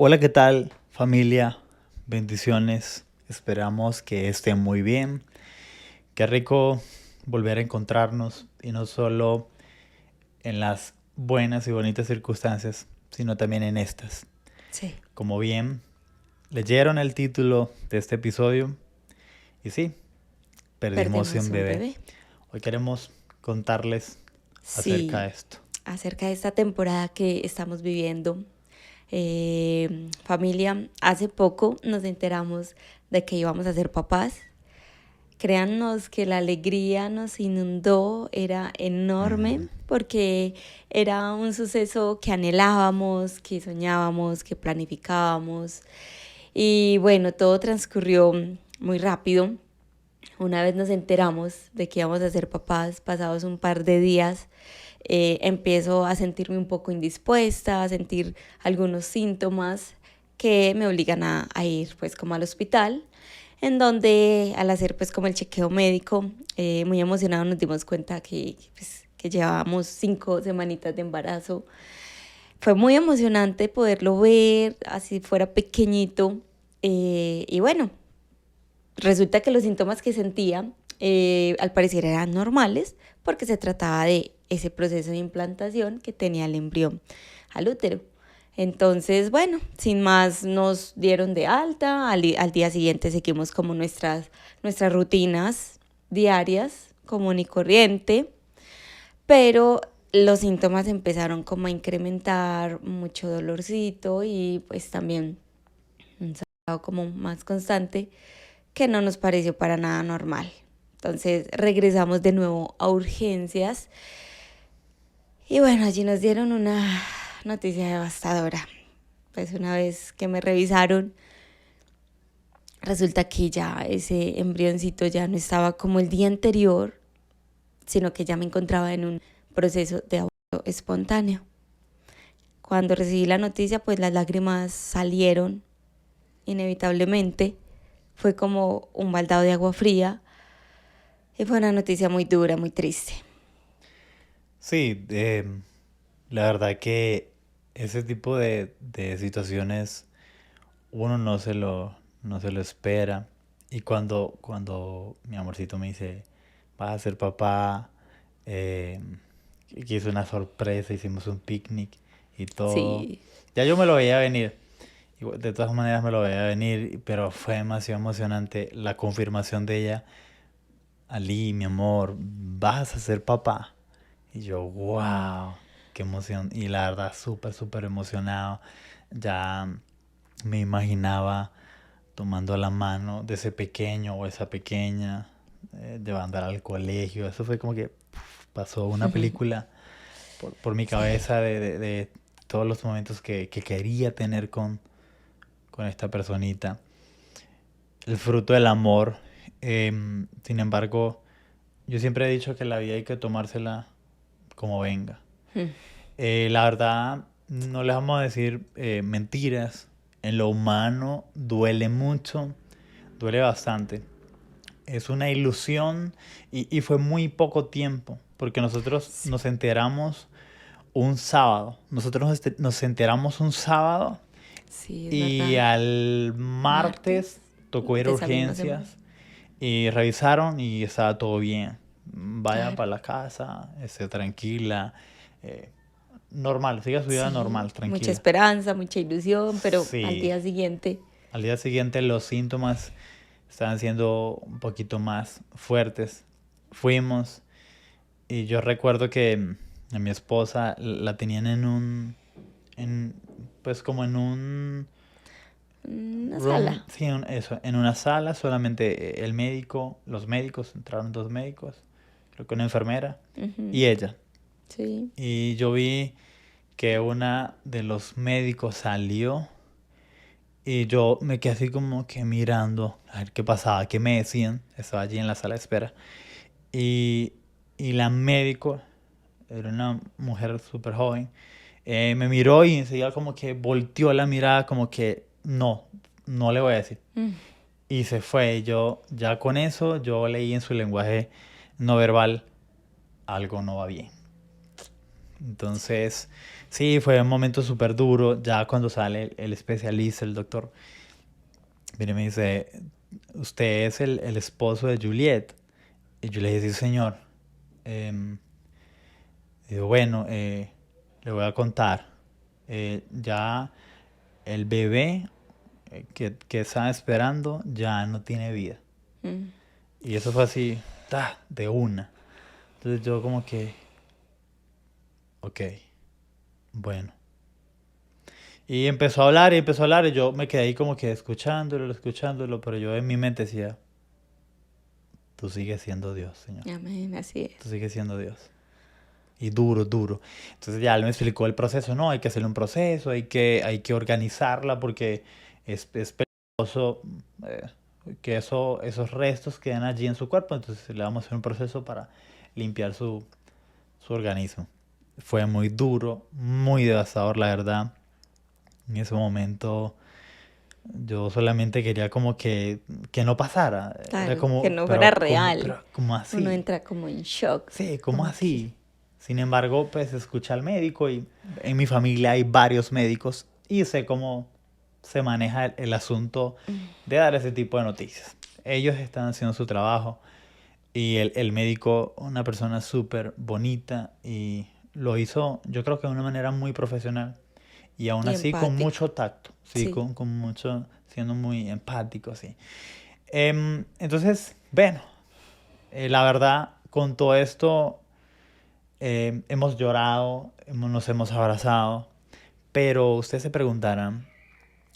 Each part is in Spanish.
Hola, ¿qué tal, familia? Bendiciones. Esperamos que estén muy bien. Qué rico volver a encontrarnos y no solo en las buenas y bonitas circunstancias, sino también en estas. Sí, Como bien leyeron el título de este episodio, y sí, perdimos perdemos un un bebé. bebé. Hoy queremos contarles acerca Sí, de esto. acerca de esta temporada que estamos viviendo. Familia, hace poco nos enteramos de que íbamos a ser papás. Créannos que la alegría nos inundó, era enorme, Ujú. porque era un suceso que anhelábamos, que soñábamos, que planificábamos. Y bueno, todo transcurrió muy rápido. Una vez nos enteramos de que íbamos a ser papás, pasados un par de días, empiezo a sentirme un poco indispuesta, a sentir algunos síntomas que me obligan a ir pues como al hospital, en donde al hacer pues como el chequeo médico, muy emocionados nos dimos cuenta que llevábamos 5 semanitas de embarazo. Fue muy emocionante poderlo ver, así fuera pequeñito. Y bueno, resulta que los síntomas que sentía al parecer eran normales porque se trataba de ese proceso de implantación que tenía el embrión al útero. Entonces, bueno, sin más nos dieron de alta, al día siguiente seguimos como nuestras rutinas diarias, común y corriente, pero los síntomas empezaron como a incrementar, mucho dolorcito y pues también un sangrado como más constante que no nos pareció para nada normal. Entonces regresamos de nuevo a urgencias y bueno, allí nos dieron una noticia devastadora. Pues una vez que me revisaron, resulta que ya ese embrioncito ya no estaba como el día anterior, sino que ya me encontraba en un proceso de aborto espontáneo. Cuando recibí la noticia, pues las lágrimas salieron inevitablemente. Fue como un baldado de agua fría y fue una noticia muy dura, muy triste. Sí, la verdad que ese tipo de situaciones uno no se lo espera. Y cuando mi amorcito me dice, vas a ser papá, eh, que hizo una sorpresa, hicimos un picnic y todo. Sí, Ya yo me lo veía venir. De todas maneras me lo veía venir, pero fue demasiado emocionante la confirmación de ella. Ali, mi amor, vas a ser papá. Y yo, wow, qué emoción. Y la verdad, súper emocionado. Ya me imaginaba tomando la mano de ese pequeño o esa pequeña, llevándola al colegio. Eso fue como que pasó una película por mi sí, cabeza de todos los momentos que quería tener con esta personita. El fruto del amor. Sin embargo, yo siempre he dicho que la vida hay que tomársela como venga. La verdad, no les vamos a decir mentiras. En lo humano duele mucho, duele bastante. Es una ilusión y fue muy poco tiempo, porque nosotros sí, nos enteramos un sábado. Nosotros nos enteramos un sábado sí, es y verdad. al Martes martes tocó ir a de esa misma semana. urgencias y revisaron y estaba todo bien. Vaya Claro, para la casa, esté tranquila. eh, Normal, siga su vida sí, normal, mucha tranquila. esperanza, mucha ilusión, pero al Sí, día siguiente, al día siguiente los síntomas estaban siendo un poquito más fuertes. Fuimos y yo recuerdo que a mi esposa la tenían en, pues como en un una room, sala. sí, eso, en una sala, solamente el médico, los médicos, entraron dos médicos, creo que una enfermera Ujú, y ella. sí, Y yo vi que una de los médicos salió. Y yo me quedé así como que mirando a ver qué pasaba, qué me decían. Estaba allí en la sala de espera. Y, y la médico, era una mujer súper joven, me miró y enseguida como que volteó la mirada como que no, no le voy a decir. Y se fue. Y yo ya con eso, yo leí en su lenguaje no verbal, algo no va bien. sí, Entonces, Sí, fue un momento súper duro. Ya cuando sale el especialista, el doctor, viene y me dice, ¿usted es el esposo de Juliet? Y yo le dije, sí, señor. Em, Digo, bueno, le voy a contar. Ya el bebé que estaba esperando ya no tiene vida. Mm. Y eso fue así, ta, de una. Entonces yo como que, ok, bueno. Y empezó a hablar y empezó a hablar y yo me quedé ahí como que escuchándolo, escuchándolo, pero yo en mi mente decía, tú sigues siendo Dios, Señor. Amén, así Tú es. sigues siendo Dios. Y duro, duro. Entonces ya él me explicó el proceso, no, hay que hacerle un proceso, hay que organizarla porque es peligroso eh, que esos restos queden allí en su cuerpo, entonces le vamos a hacer un proceso para limpiar su organismo. Fue muy duro, muy devastador, la verdad. En ese momento yo solamente quería como que no pasara. Era Claro, que como, no fuera pero real. como Uno así. entra como en shock, Sí, ¿cómo como que... así? Sin embargo, pues escuché al médico y en mi familia hay varios médicos y sé cómo se maneja el asunto de dar ese tipo de noticias. Ellos están haciendo su trabajo y el médico, una persona súper bonita y lo hizo, yo creo que de una manera muy profesional y aún Y así con empático, mucho tacto, sí, sí. con mucho, siendo muy empático, sí. Entonces, bueno, la verdad, con todo esto hemos llorado, nos hemos abrazado, pero ustedes se preguntarán,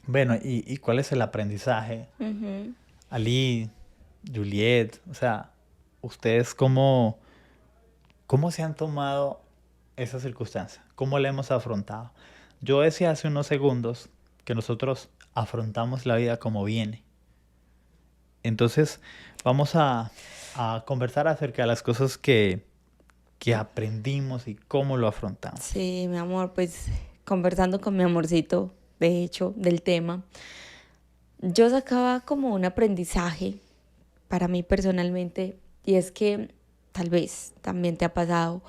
bueno, ¿y cuál es el aprendizaje? Ujú. Ali, Juliet, o sea, ¿ustedes cómo se han tomado esa circunstancia? ¿Cómo la hemos afrontado? Yo decía hace unos segundos que nosotros afrontamos la vida como viene. Entonces, vamos a conversar acerca de las cosas que aprendimos y cómo lo afrontamos. Sí, mi amor, pues conversando con mi amorcito, de hecho, del tema, yo sacaba como un aprendizaje para mí personalmente, y es que tal vez también te ha pasado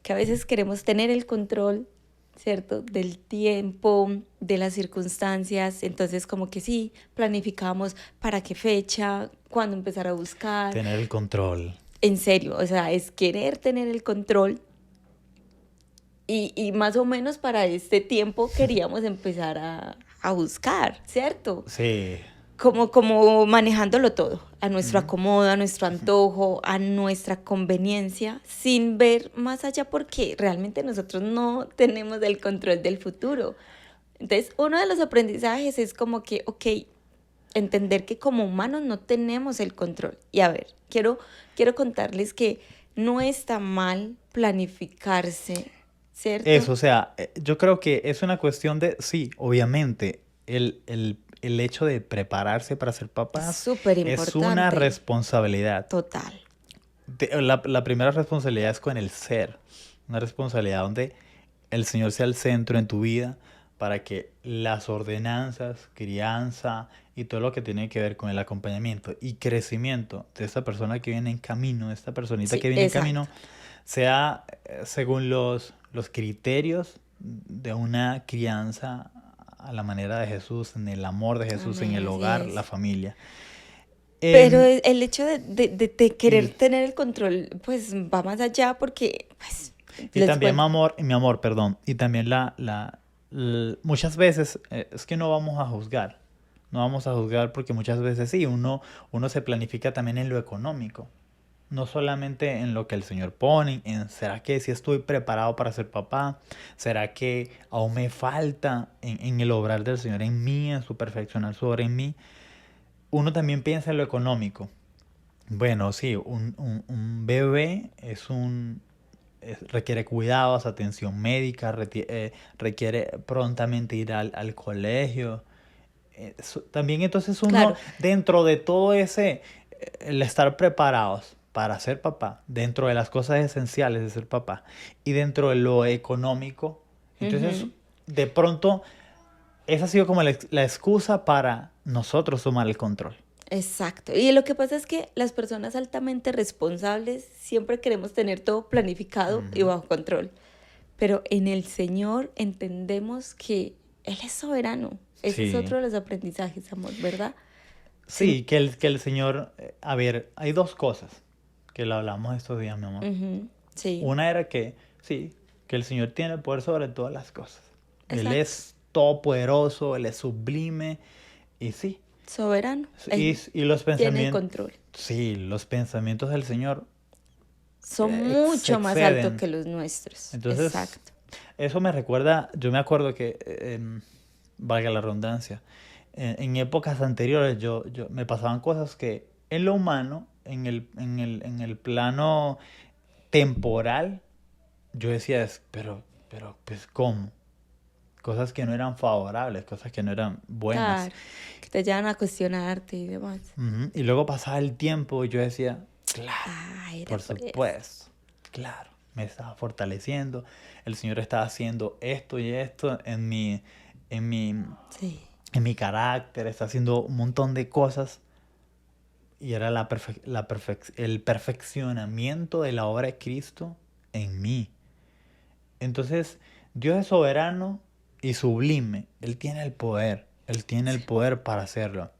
que a veces queremos tener el control, ¿cierto? Del tiempo, de las circunstancias, entonces como que sí, planificamos para qué fecha, cuándo empezar a buscar, Tener el control. en serio, o sea, es querer tener el control. Y más o menos para este tiempo queríamos empezar a buscar, ¿cierto? Sí. Como manejándolo todo, a nuestro Ujú. acomodo, a nuestro antojo, a nuestra conveniencia, sin ver más allá porque realmente nosotros no tenemos el control del futuro. Entonces, uno de los aprendizajes es como que, ok, entender que como humanos no tenemos el control. Y a ver, quiero contarles que no está mal planificarse, ¿cierto? Eso, o sea, yo creo que es una cuestión de, sí, obviamente, el hecho de prepararse para ser Es papás súper es una importante, responsabilidad. total. La primera responsabilidad es con el ser, una responsabilidad donde el Señor sea el centro en tu vida para que las ordenanzas, crianza y todo lo que tiene que ver con el acompañamiento y crecimiento de esta persona que viene en camino, de esta personita Sí, que viene en exacto. camino, sea según los criterios de una crianza a la manera de Jesús, en el amor de Jesús, en Amén, el así hogar, es. la familia. Pero Em, el hecho de querer y, tener el control, pues va más allá porque, pues, y les también, cuento. mi amor, perdón, y también muchas veces es que no vamos a juzgar, no vamos a juzgar porque muchas veces sí, uno se planifica también en lo económico. No solamente en lo que el Señor pone, en ¿será que si estoy preparado para ser papá? ¿Será que aún me falta en el obrar del Señor en mí, en su perfeccionar su obra en mí? Uno también piensa en lo económico. Bueno, sí, un bebé requiere cuidados, atención médica, requiere prontamente ir al colegio. También entonces uno, Claro, dentro de todo ese, el estar preparados para ser papá, dentro de las cosas esenciales de ser papá y dentro de lo económico, entonces ujú, de pronto esa ha sido como la excusa para nosotros tomar el control. exacto. Y lo que pasa es que las personas altamente responsables siempre queremos tener todo planificado y Ujú. bajo control. pero en el Señor entendemos que Él es soberano. Ese es Sí. otro de los aprendizajes, amor, ¿verdad? Sí, que el Señor... A ver, hay dos cosas que lo hablamos estos días, mi amor. Ujú, sí, Una era que, sí, que el Señor tiene el poder sobre todas las cosas. Él exacto. es todopoderoso, Él es sublime. Y sí, Soberano. y los Tiene el pensamientos... control. Sí, los pensamientos del Señor Son se mucho más altos exceden. que los nuestros. Entonces, Exacto. eso me recuerda, yo me acuerdo que, valga la redundancia, en épocas anteriores me pasaban cosas que en lo humano, en el plano temporal, yo decía, pero, pues, ¿cómo? Cosas que no eran favorables, cosas que no eran buenas. Claro. Que te llevan a cuestionarte y demás. Ujú. Y luego pasaba el tiempo y yo decía, claro, Ah, era por por eso. supuesto, claro, me estaba fortaleciendo, el Señor estaba haciendo esto y esto en mi, Sí. en mi carácter, está haciendo un montón de cosas y era el perfeccionamiento de la obra de Cristo en mí. Entonces, Dios es soberano y sublime, Él tiene el poder, Él tiene el poder para hacerlo.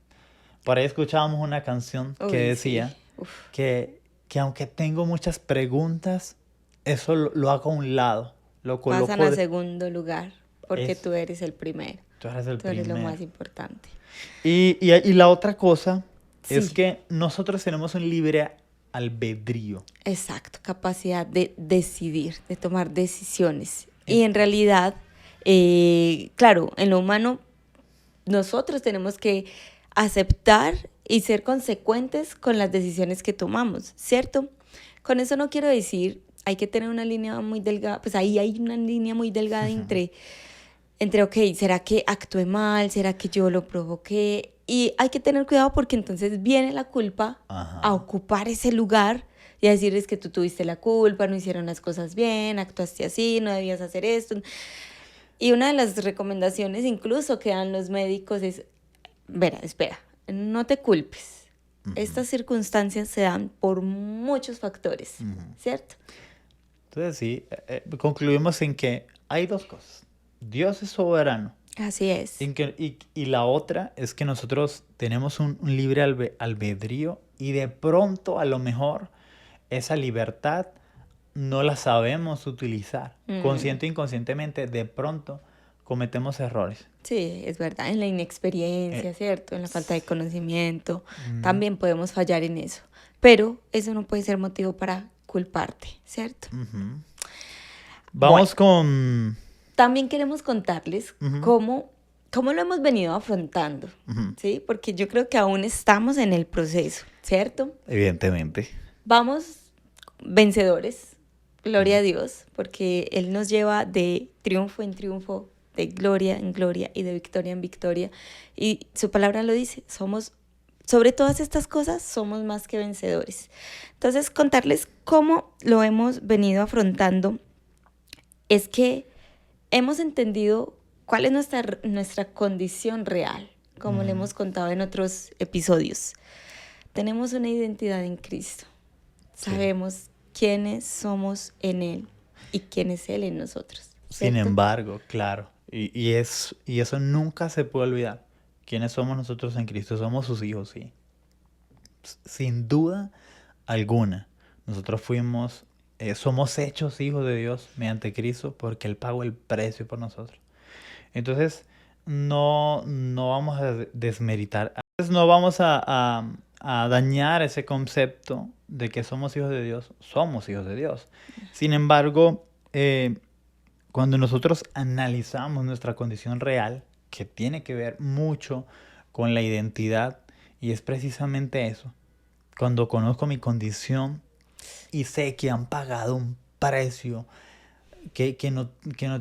Por ahí escuchábamos una canción que Uy, sí. decía Uf. que aunque tengo muchas preguntas, eso lo hago a un lado, lo Pasan coloco a segundo lugar porque es, tú eres el primero. tú eres el Tú eres lo primero. más importante. Y la otra cosa es Sí, que nosotros tenemos un libre albedrío. exacto. Capacidad de decidir, de tomar decisiones. Y En- en realidad, claro, en lo humano, nosotros tenemos que aceptar y ser consecuentes con las decisiones que tomamos, ¿cierto? Con eso no quiero decir, hay que tener una línea muy delgada, pues ahí hay una línea muy delgada entre, ok, ¿será que actué mal? ¿Será que yo lo provoqué? Y hay que tener cuidado porque entonces viene la culpa a Ajá. ocupar ese lugar y a decir es que tú tuviste la culpa, no hicieron las cosas bien, actuaste así, no debías hacer esto. Y una de las recomendaciones incluso que dan los médicos es, verá, espera, no te culpes. Estas circunstancias se dan por muchos factores, ¿cierto? Entonces sí, concluimos en que hay dos cosas. Dios es soberano. Así es. Y la otra es que nosotros tenemos un libre albedrío y de pronto a lo mejor esa libertad no la sabemos utilizar. Consciente o inconscientemente, de pronto cometemos errores. Sí, es verdad, en la inexperiencia, Eh, ¿cierto? En la falta de conocimiento, también podemos fallar en eso. Pero eso no puede ser motivo para culparte, ¿cierto? Ujú. Bueno, Vamos con... también queremos contarles Ujú, cómo lo hemos venido afrontando, ujú. ¿sí? Porque yo creo que aún estamos en el proceso, ¿cierto? Evidentemente. Vamos vencedores, gloria a Dios, porque Él nos lleva de triunfo en triunfo, de gloria en gloria y de victoria en victoria. Y su palabra lo dice, sobre todas estas cosas, somos más que vencedores. Entonces, contarles cómo lo hemos venido afrontando es que hemos entendido cuál es nuestra condición real, como le hemos contado en otros episodios. Tenemos una identidad en Cristo. Sí. Sabemos quiénes somos en Él y quién es Él en nosotros. Sin ¿cierto? embargo, claro, y eso nunca se puede olvidar. ¿Quiénes somos nosotros en Cristo? Somos sus hijos, sí. Sin duda alguna. Nosotros somos hechos hijos de Dios mediante Cristo porque Él pagó el precio por nosotros. Entonces, no vamos a desmeritar, entonces no vamos a dañar ese concepto de que somos hijos de Dios. Somos hijos de Dios. Sin embargo, cuando nosotros analizamos nuestra condición real, que tiene que ver mucho con la identidad, y es precisamente eso, cuando conozco mi condición y sé que han pagado un precio que no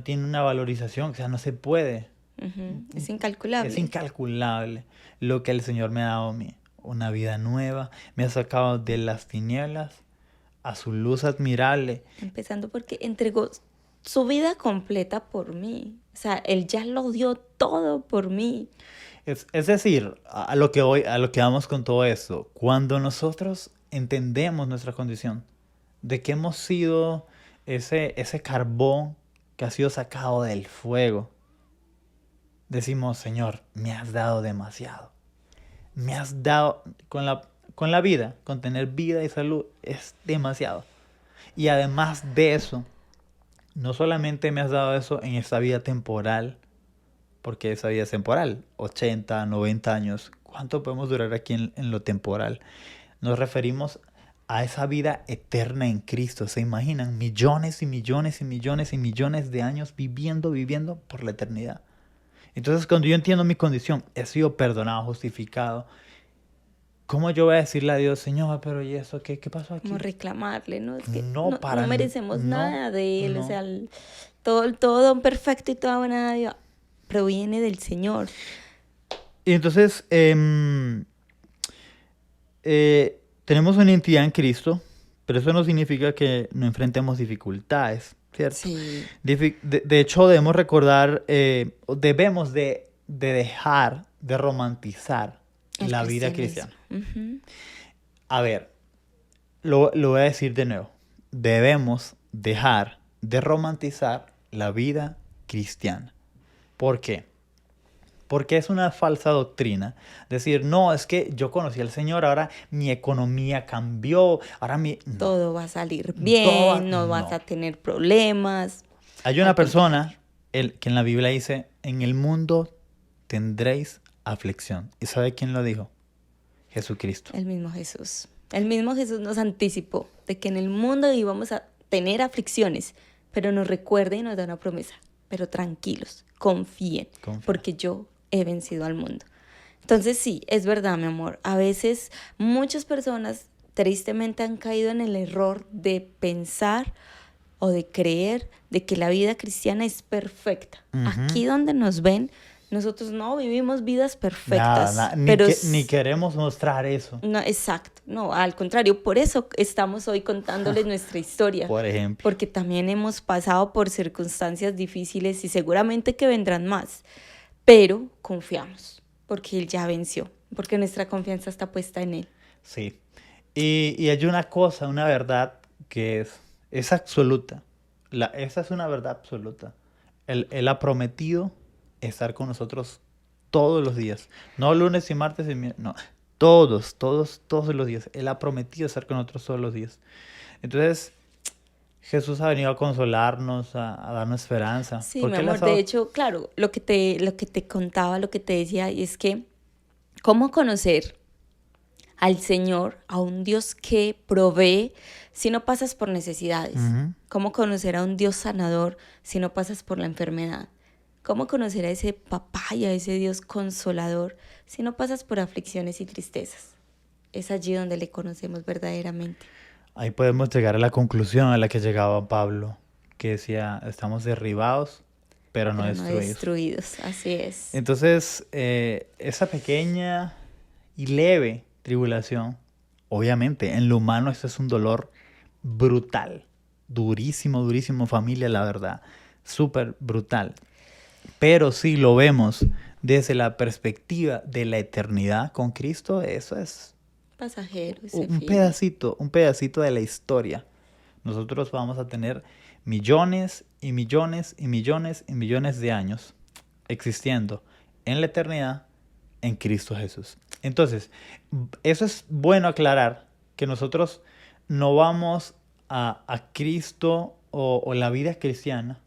tiene una valorización, o sea, no se puede, Ujú, es es incalculable. incalculable lo que el Señor me ha dado a mí, una vida nueva, me ha sacado de las tinieblas a su luz admirable. Empezando porque entregó su vida completa por mí. O sea, Él ya lo dio todo por mí. Es decir, a lo que vamos con todo esto, cuando nosotros entendemos nuestra condición, de que hemos sido ese carbón que ha sido sacado del fuego, decimos, Señor, me has dado demasiado. Me has dado con la vida, con tener vida y salud, es demasiado. Y además de eso, no solamente me has dado eso en esta vida temporal, porque esa vida es temporal, 80, 90 años, ¿cuánto podemos durar aquí en lo temporal? Nos referimos a esa vida eterna en Cristo. ¿Se imaginan? Millones y millones y millones y millones de años viviendo por la eternidad. Entonces, cuando yo entiendo mi condición, he sido perdonado, justificado, ¿cómo yo voy a decirle a Dios, Señor, pero ¿y eso qué pasó aquí? Como reclamarle, ¿no? Es que No, no merecemos no, nada de Él. O no. sea, todo don perfecto y toda buena dádiva proviene del Señor. Y entonces, tenemos una identidad en Cristo, pero eso no significa que no enfrentemos dificultades, ¿cierto? Sí, De hecho, debemos recordar, debemos de dejar de romantizar el la vida cristianismo. cristiana. Ujú. A ver, lo voy a decir de nuevo. Debemos dejar de romantizar la vida cristiana. ¿Por qué? Porque es una falsa doctrina. Decir, no, es que yo conocí al Señor, ahora mi economía cambió, ahora mi... No, Todo va a salir todo va... bien, no vas No. a tener problemas. Hay una Al contrario, persona que en la Biblia dice, en el mundo tendréis aflicción. ¿Y sabe quién lo dijo? Jesucristo. el mismo Jesús. El mismo Jesús nos anticipó de que en el mundo íbamos a tener aflicciones, pero nos recuerda y nos da una promesa. Pero tranquilos, confíen, Confía. porque yo he vencido al mundo. Entonces sí, es verdad, mi amor. A veces muchas personas tristemente han caído en el error de pensar o de creer de que la vida cristiana es perfecta. Aquí donde nos ven, nosotros no vivimos vidas perfectas. Nada, pero ni queremos mostrar eso, no, exacto, no, al contrario, por eso estamos hoy contándoles nuestra historia, por ejemplo. porque también hemos pasado por circunstancias difíciles y seguramente que vendrán más, pero confiamos, porque Él ya venció, porque nuestra confianza está puesta en Él. Sí. Y hay una cosa, una verdad que es absoluta. Esa es una verdad absoluta. Él ha prometido estar con nosotros todos los días. No lunes y martes y miércoles, no. Todos los días. Él ha prometido estar con nosotros todos los días. Entonces, Jesús ha venido a consolarnos, a darnos esperanza. Sí, ¿Por mi qué amor, las de hecho, claro, lo que te contaba, lo que te decía, es que cómo conocer al Señor, a un Dios que provee si no pasas por necesidades. Ujú. Cómo conocer a un Dios sanador si no pasas por la enfermedad. Cómo conocer a ese papá y a ese Dios consolador si no pasas por aflicciones y tristezas. Es allí donde le conocemos verdaderamente. Ahí podemos llegar a la conclusión a la que llegaba Pablo, que decía, estamos derribados, pero no Pero no destruidos. destruidos, así es. Entonces, esa pequeña y leve tribulación, obviamente, en lo humano esto es un dolor brutal, durísimo, familia, la verdad, súper brutal. Pero si lo vemos desde la perspectiva de la eternidad con Cristo, eso es Pasajero, un efímero. un pedacito de la historia. Nosotros vamos a tener millones y millones y millones y millones de años existiendo en la eternidad en Cristo Jesús. Entonces, eso es bueno aclarar, que nosotros no vamos a Cristo o la vida cristiana,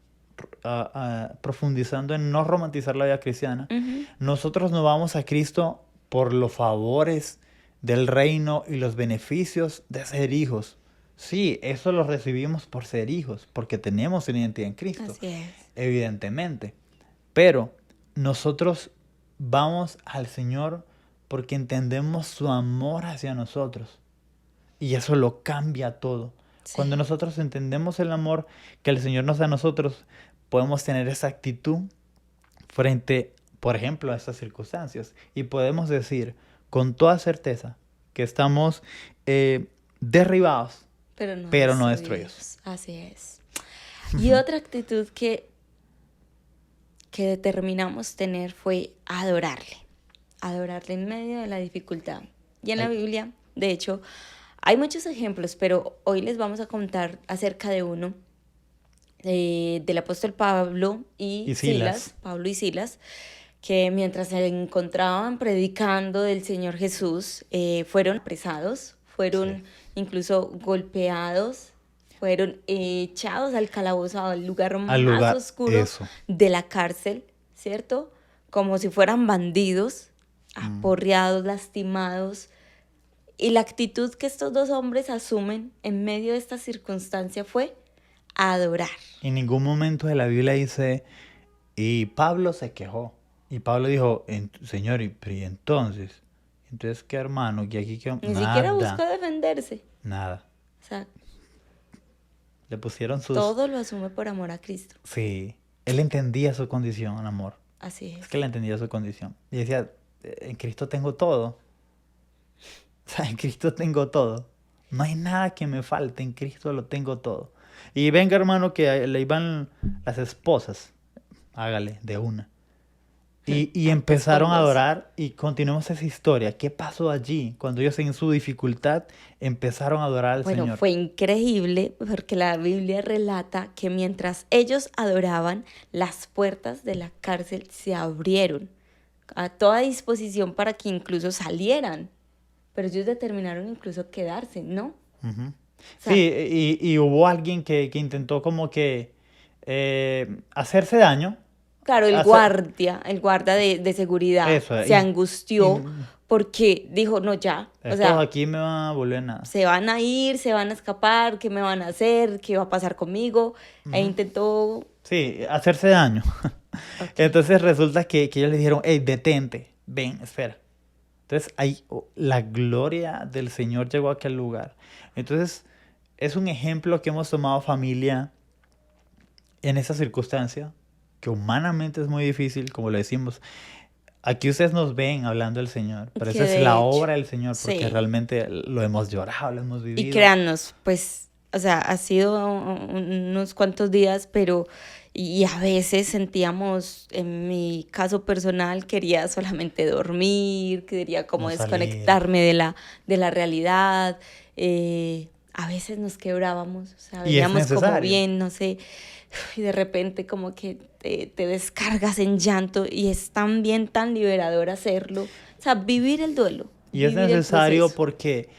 profundizando en no romantizar la vida cristiana. Ujú. Nosotros no vamos a Cristo por los favores del reino y los beneficios de ser hijos. Sí, eso lo recibimos por ser hijos, porque tenemos una identidad en Cristo, Así es. evidentemente. Pero nosotros vamos al Señor porque entendemos su amor hacia nosotros. Y eso lo cambia todo. Sí. Cuando nosotros entendemos el amor que el Señor nos da a nosotros, podemos tener esa actitud frente, por ejemplo, a estas circunstancias. Y podemos decir con toda certeza que estamos derribados, pero no destruidos. Así es. Y otra actitud que determinamos tener fue adorarle en medio de la dificultad. Y en la Biblia, de hecho, hay muchos ejemplos, pero hoy les vamos a contar acerca de uno del apóstol Pablo y Y Silas, Silas. Pablo y Silas, que mientras se encontraban predicando del Señor Jesús, fueron apresados, Sí. fueron incluso golpeados, fueron echados al calabozo, al lugar Al más lugar, oscuro eso. de la cárcel, ¿cierto? Como si fueran bandidos, Mm. aporreados, lastimados. Y la actitud que estos dos hombres asumen en medio de esta circunstancia fue adorar. En ningún momento de la Biblia dice, y Pablo se quejó. Y Pablo dijo, Señor, pero ¿y entonces? Entonces, ¿qué hermano? ¿Que aquí qué? Ni siquiera buscó Nada, defenderse. nada. O sea, Le pusieron sus... todo lo asume por amor a Cristo. Sí, él entendía su condición, amor. Así Es es. que él entendía su condición. Y decía, en Cristo tengo todo. O sea, en Cristo tengo todo. No hay nada que me falte, en Cristo lo tengo todo. Y venga, hermano, que le iban las esposas. Hágale, de una. Y Antes con empezaron a dos. adorar y continuamos esa historia. ¿Qué pasó allí? Cuando ellos en su dificultad empezaron a adorar al Bueno, Señor. fue increíble porque la Biblia relata que mientras ellos adoraban, las puertas de la cárcel se abrieron a toda disposición para que incluso salieran. Pero ellos determinaron incluso quedarse, ¿no? Ujú. O Sí, sea, y hubo alguien que intentó como que hacerse daño. claro, Hacer, el guarda de seguridad, eso, se angustió y porque dijo, no, ya, o estos sea, aquí me van a volver nada. se van a ir, se van a escapar, ¿qué me van a hacer? ¿Qué va a pasar conmigo? E Ujú. intentó, Sí, hacerse daño. ok, Entonces resulta que ellos le dijeron, hey, detente, ven, espera. Entonces ahí la gloria del Señor llegó a aquel lugar. Entonces es un ejemplo que hemos tomado familia en esa circunstancia, que humanamente es muy difícil, como lo decimos. Aquí ustedes nos ven hablando del Señor, pero que esa es de la hecho, obra del Señor, porque sí. realmente lo hemos llorado, lo hemos Y vivido. créannos, pues, o sea, ha sido unos cuantos días, pero y a veces sentíamos, en mi caso personal, quería solamente dormir, quería como No salir. desconectarme de la realidad. A veces nos quebrábamos, o sea, Y es veníamos como necesario. bien, no sé, y de repente como que te descargas en llanto y es tan bien, tan liberador hacerlo. O sea, vivir el duelo, Y es vivir el necesario proceso. porque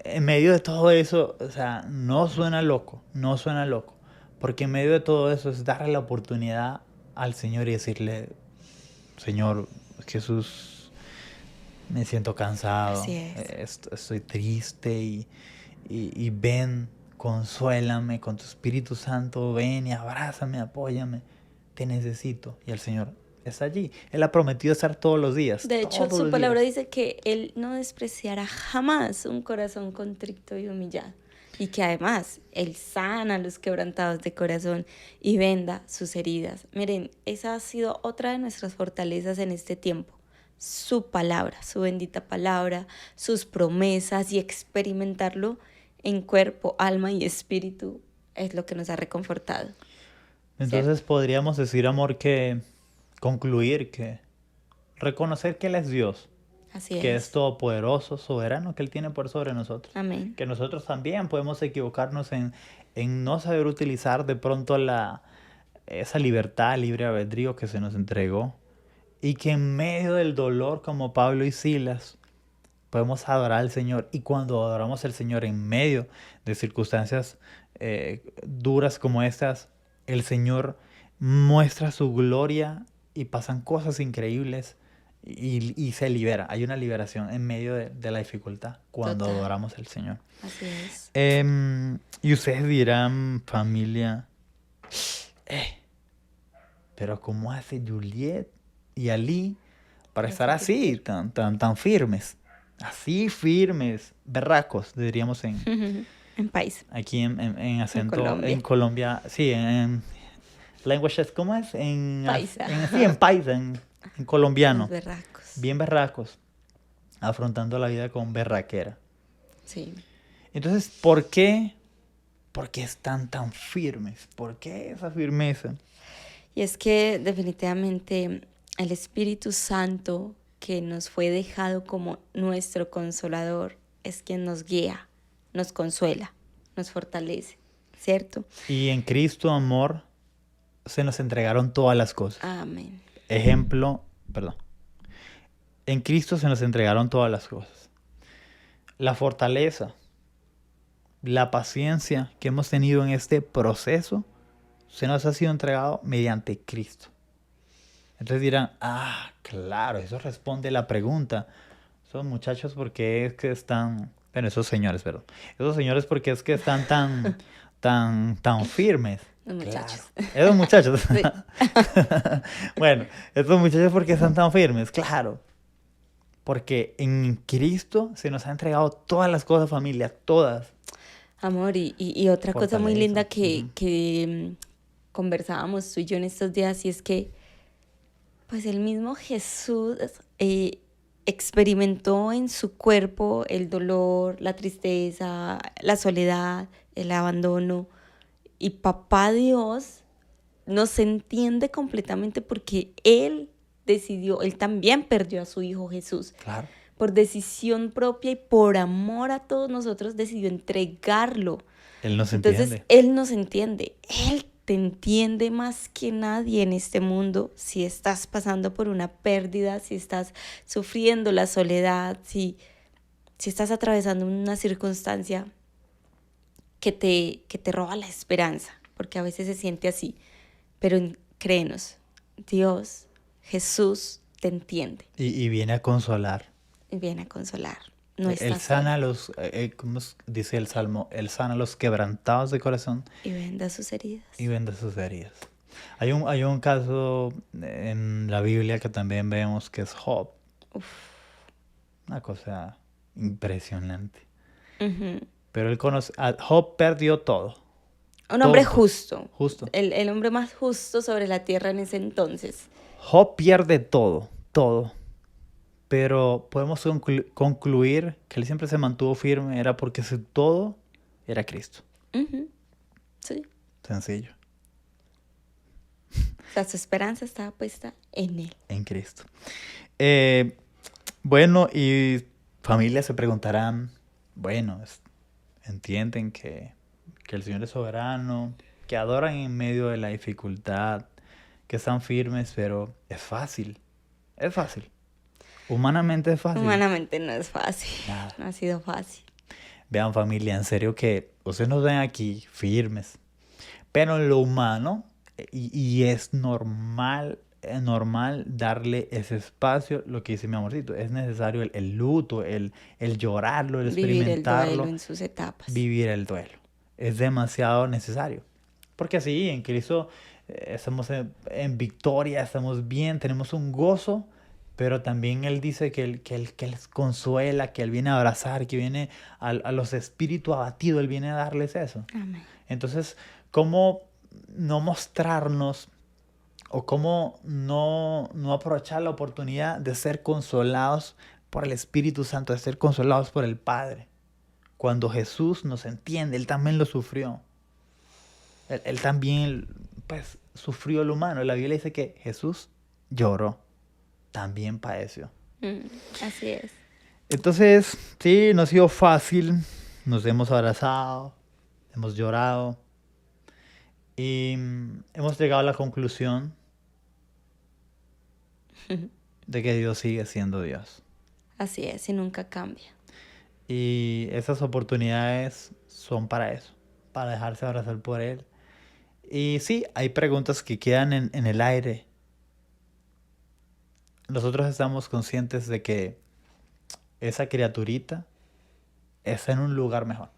en medio de todo eso, o sea, no suena loco, no suena loco. Porque en medio de todo eso es darle la oportunidad al Señor y decirle, Señor Jesús, me siento Así cansado, es. estoy triste y ven, consuélame con tu Espíritu Santo, ven y abrázame, apóyame, te necesito. Y el Señor está allí. Él ha prometido estar De hecho, todos su los palabra días. dice que Él no despreciará jamás un corazón contrito y humillado. Y que además Él sana a los quebrantados de corazón y venda sus heridas. Miren, esa ha sido otra de nuestras fortalezas en este tiempo. Su palabra, su bendita palabra, sus promesas y experimentarlo en cuerpo, alma y espíritu es lo que nos ha reconfortado, ¿cierto? Entonces podríamos decir, amor, que concluir que reconocer que Él es Dios, Así que es es. todopoderoso, soberano, que Él tiene por sobre nosotros. Amén. Que nosotros también podemos equivocarnos en no saber utilizar de pronto esa libertad, libre albedrío que se nos entregó. Y que en medio del dolor, como Pablo y Silas, podemos adorar al Señor. Y cuando adoramos al Señor en medio de circunstancias duras como estas, el Señor muestra su gloria y pasan cosas increíbles y se libera. Hay una liberación en medio de la dificultad cuando Total. adoramos al Señor. Así es. Y ustedes dirán, familia, eh, pero ¿cómo hace Juliet y Ali para Para estar seguir así, firme. tan firmes? Así firmes, berracos, diríamos En país, aquí en en acento, en Colombia. Colombia, sí, en languages, ¿cómo es? Paisa. Sí, en paisa, en Los colombiano, berracos. bien berracos, afrontando la vida con berraquera. Sí. Entonces, ¿por qué? ¿Por qué están tan firmes? ¿Por qué esa firmeza? Y es que definitivamente el Espíritu Santo que nos fue dejado como nuestro consolador es quien nos guía, nos consuela, nos fortalece. ¿cierto? Y en Cristo, amor, se nos entregaron todas las cosas. Amén. Ejemplo, perdón. En Cristo se nos entregaron todas las cosas. La fortaleza, la paciencia que hemos tenido en este proceso, se nos ha sido entregado mediante Cristo. Entonces dirán, claro, eso responde a la pregunta. Esos muchachos, ¿por qué es que están... Bueno, esos señores, perdón. Esos señores, ¿por qué es que están tan firmes? Los muchachos. Claro. Esos muchachos. Sí. Bueno, esos muchachos, ¿por qué están tan firmes? Claro. Porque en Cristo se nos ha entregado todas las cosas, familia, todas. Amor, y otra cosa muy Fortaleza. linda que conversábamos tú y yo en estos días, y es que pues el mismo Jesús experimentó en su cuerpo el dolor, la tristeza, la soledad, el abandono. Y Papá Dios nos entiende completamente porque Él decidió, Él también perdió a su Hijo Jesús. Claro. Por decisión propia y por amor a todos nosotros decidió entregarlo. Él nos Entonces, entiende. Él nos entiende. Él te entiende más que nadie en este mundo. Si estás pasando por una pérdida, si estás sufriendo la soledad, si estás atravesando una circunstancia que te roba la esperanza, porque a veces se siente así. Pero créenos, Dios, Jesús te entiende Y viene a consolar. y viene a consolar. No Él estás sana solo. los, ¿cómo dice el Salmo? Él sana los quebrantados de corazón Y venda sus heridas. y venda sus heridas. Hay un caso en la Biblia que también vemos que es Job. Uf. Una cosa impresionante. Ujú. Pero Job perdió todo. Un hombre Todo. justo. Justo. El hombre más justo sobre la tierra en ese entonces. Job pierde todo, todo. Pero podemos concluir que él siempre se mantuvo firme, era porque su todo era Cristo. Ujú. Sí. Sencillo, O sea, su esperanza estaba puesta en Él. en Cristo. Bueno, y familias se preguntarán, bueno, entienden que el Señor es soberano, que adoran en medio de la dificultad, que están firmes, pero es fácil. Es fácil. Humanamente es fácil. Humanamente no es fácil. Nada. No ha sido fácil. Vean, familia, en serio que ustedes nos ven aquí firmes, pero en lo humano, y es normal darle ese espacio, lo que dice mi amorcito, es necesario el luto, el llorarlo, el Vivir el experimentarlo, duelo en sus etapas. vivir el duelo. Es demasiado necesario. Porque así, en Cristo estamos en victoria, estamos bien, tenemos un gozo, pero también Él dice que Él les consuela, que Él viene a abrazar, que viene a los espíritus abatidos, Él viene a darles eso. Amén. Entonces, ¿cómo no mostrarnos o cómo no aprovechar la oportunidad de ser consolados por el Espíritu Santo, de ser consolados por el Padre? Cuando Jesús nos entiende, Él también lo sufrió. Él también, pues, sufrió lo humano. La Biblia dice que Jesús lloró, también padeció. Así es. Entonces, sí, no ha sido fácil. Nos hemos abrazado, hemos llorado y hemos llegado a la conclusión de que Dios sigue siendo Dios. Así es, y nunca cambia. Y esas oportunidades son para eso, para dejarse abrazar por Él. Y sí, hay preguntas que quedan en el aire. Nosotros estamos conscientes de que esa criaturita está en un lugar mejor.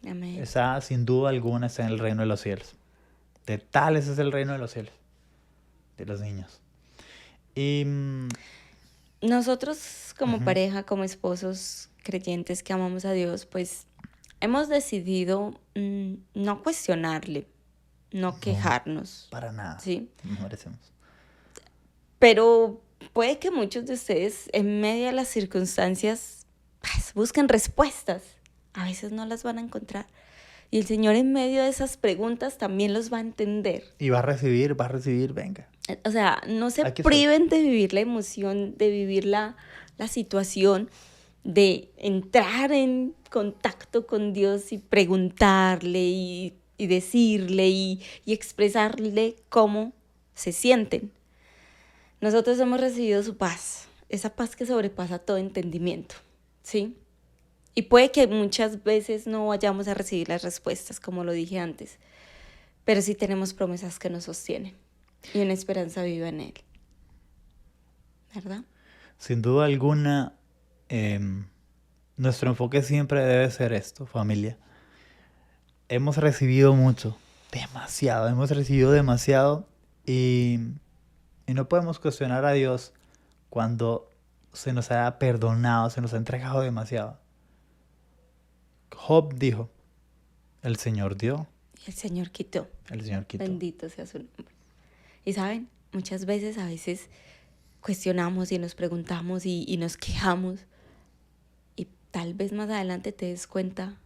Amén. Esa, sin duda alguna, está en el reino de los cielos. De tales es el reino de los cielos, de los niños. Y Nosotros como pareja, como esposos creyentes que amamos a Dios, pues hemos decidido no cuestionarle, no quejarnos, para nada, ¿sí? nos merecemos. Pero puede que muchos de ustedes en medio de las circunstancias pues, busquen respuestas. A veces no las van a encontrar. Y el Señor en medio de esas preguntas también los va a entender. Y va a recibir, venga. O sea, no se Aquí priven de vivir la emoción, de vivir la situación, de entrar en contacto con Dios y preguntarle y y decirle y expresarle cómo se sienten. Nosotros hemos recibido su paz, esa paz que sobrepasa todo entendimiento, ¿sí? Y puede que muchas veces no vayamos a recibir las respuestas, como lo dije antes, pero sí tenemos promesas que nos sostienen y una esperanza viva en Él, ¿verdad? Sin duda alguna, nuestro enfoque siempre debe ser esto, familia. Hemos recibido mucho, demasiado, hemos recibido demasiado y no podemos cuestionar a Dios cuando se nos ha perdonado, se nos ha entregado demasiado. Job dijo, el Señor dio, Y el Señor quitó. el Señor quitó. Bendito sea su nombre. Y saben, muchas veces a veces cuestionamos y nos preguntamos y nos quejamos y tal vez más adelante te des cuenta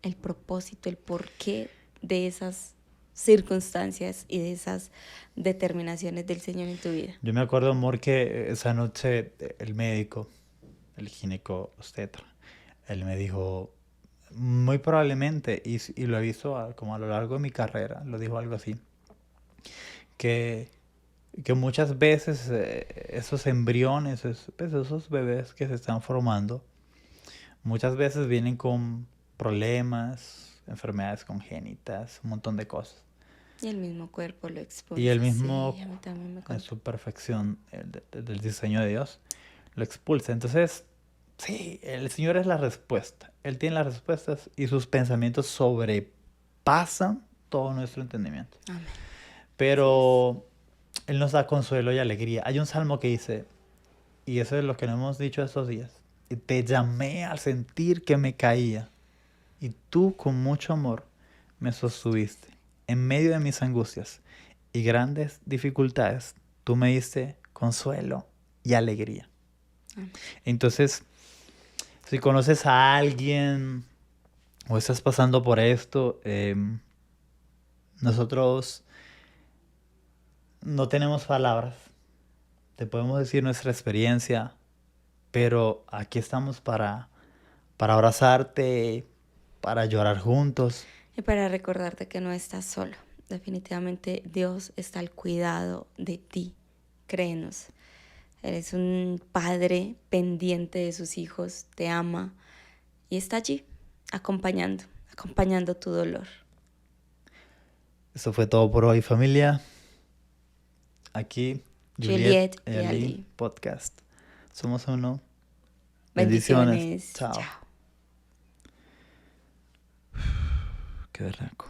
el propósito, el porqué de esas circunstancias y de esas determinaciones del Señor en tu vida. Yo me acuerdo, amor, que esa noche el médico, el ginecobstetra, él me dijo, muy probablemente, y lo he visto como a lo largo de mi carrera, lo dijo algo así, que muchas veces esos embriones, esos bebés que se están formando, muchas veces vienen con problemas, enfermedades congénitas, un montón de cosas. Y el mismo cuerpo lo expulsa. Y el mismo, sí, a mí también me en contó. su perfección del diseño de Dios, lo expulsa. Entonces, sí, el Señor es la respuesta. Él tiene las respuestas y sus pensamientos sobrepasan todo nuestro entendimiento. Amén. Pero Él nos da consuelo y alegría. Hay un salmo que dice, y eso es lo que nos hemos dicho estos días, y te llamé al sentir que me caía, y tú con mucho amor me sostuviste. En medio de mis angustias y grandes dificultades, tú me diste consuelo y alegría. Amén. Entonces, si conoces a alguien o estás pasando por esto, nosotros no tenemos palabras. Te podemos decir nuestra experiencia, pero aquí estamos para abrazarte, para llorar juntos. Y para recordarte que no estás solo. Definitivamente Dios está al cuidado de ti. Créenos. Eres un padre pendiente de sus hijos, te ama y está allí acompañando tu dolor. Eso fue todo por hoy, familia. Aquí, Juliet y Ali Ali. Podcast. Somos uno. Bendiciones. Chao. Chao. Qué berraco.